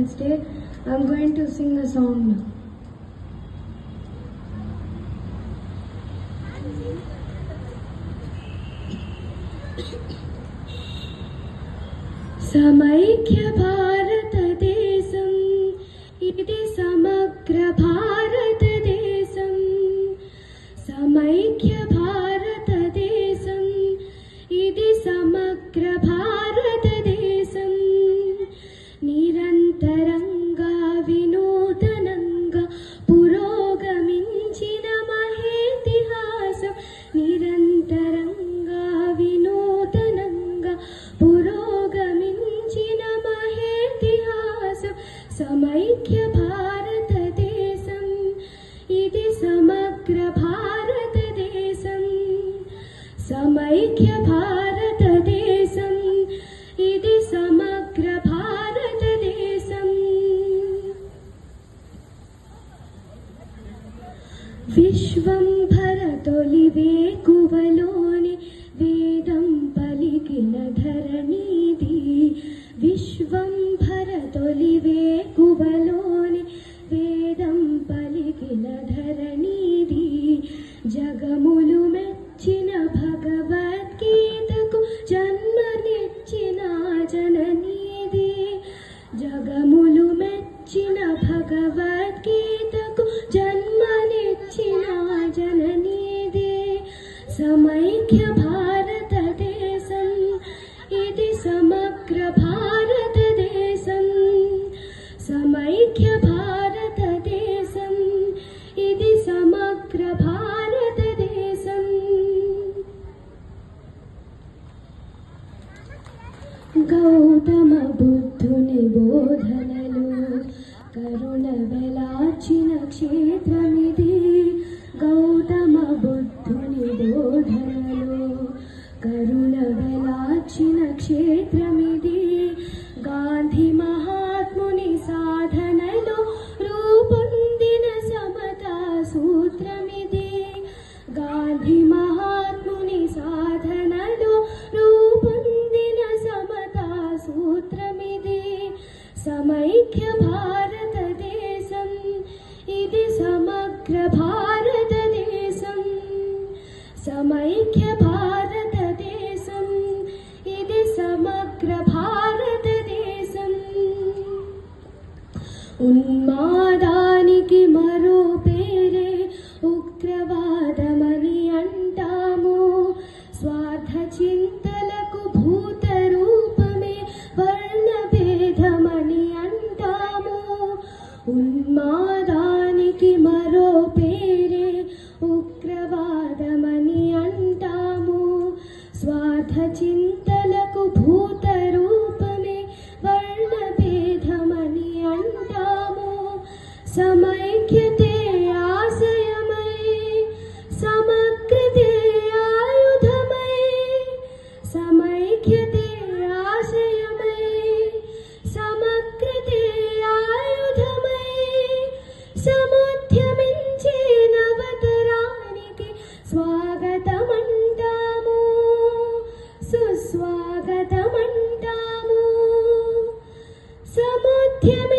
Independence Day. I'm going to sing a song now. సమైక్య భారతదేశం ఇది సమగ్ర భారతదేశం. సమైక్య భారతదేశం ఇది సమగ్ర భారతదేశం. నిరంతరంగా వినూతనంగా పురోగమించిన మహేతిహాసం. నిరంతరంగా వినూతనంగా పురోగమించిన మహేతిహాసం. సమైక్య భారతదేశం ఇది సమగ్ర భారతదేశం. సమైక్య భారతదేశం ఇది సమగ్ర భారతదేశం. విశ్వంభర తొలి వేకువలోని వేదం పలికిన ధరణిది. విశ్వంభర తొలి వేకువలోని వేదం పలికిన ధరణిది. జగములు మెచ్చిన భగవద్గీతకు జన్మనిచ్చిన జననీది. జగములు మెచ్చిన భగవద్గీతకు జన్మనిచ్చిన జననీది. సమైక్య భారతదేశం ఇది సమగ్ర భారతదేశం. సమైక్య భారతదేశం ఇది సమగ్ర భారతదేశం. గౌతమ బుద్ధుని బోధనలు కరుణ వెలాచిన క్షేత్రమిది. గౌతమ బుద్ధుని బోధనలు కరుణ వెలాచిన క్షేత్రమిది. గాంధీ మహాత్ముని సాధనలో రూపొందిన సమతా సూత్రమిది. గాంధీ మహాత్ముని సాధనలో రూపొందిన సమతా సూత్రమిది. సమైక్య భారతదేశం ఇది సమగ్ర భారతదేశం. సమైక్య భారతదేశం ఇది సమగ్ర భారతదేశం. ఉన్మాదానికి మరో పేరే ఉగ్రవాదమని అంటాము. స్వార్థ చింతలకు భూత రూపమే వర్ణభేదమని అంటాము. ఉన్మాదానికి మరో పేరే ఉగ్రవాదమని అంటాము. స్వార్థ చింతలకు భూత రూపమే వర్ణభేదమని అంటాము. సమైక్యతే ఆశయమై సమగ్రతే ఆయుధమై. సమైక్యతే ఆశయమై సమగ్రతే ఆయుధమై. సముద్యమించే నవతరానికి స్వాగతమంటాము. సుస్వాగతమంటాము. సముద్యమి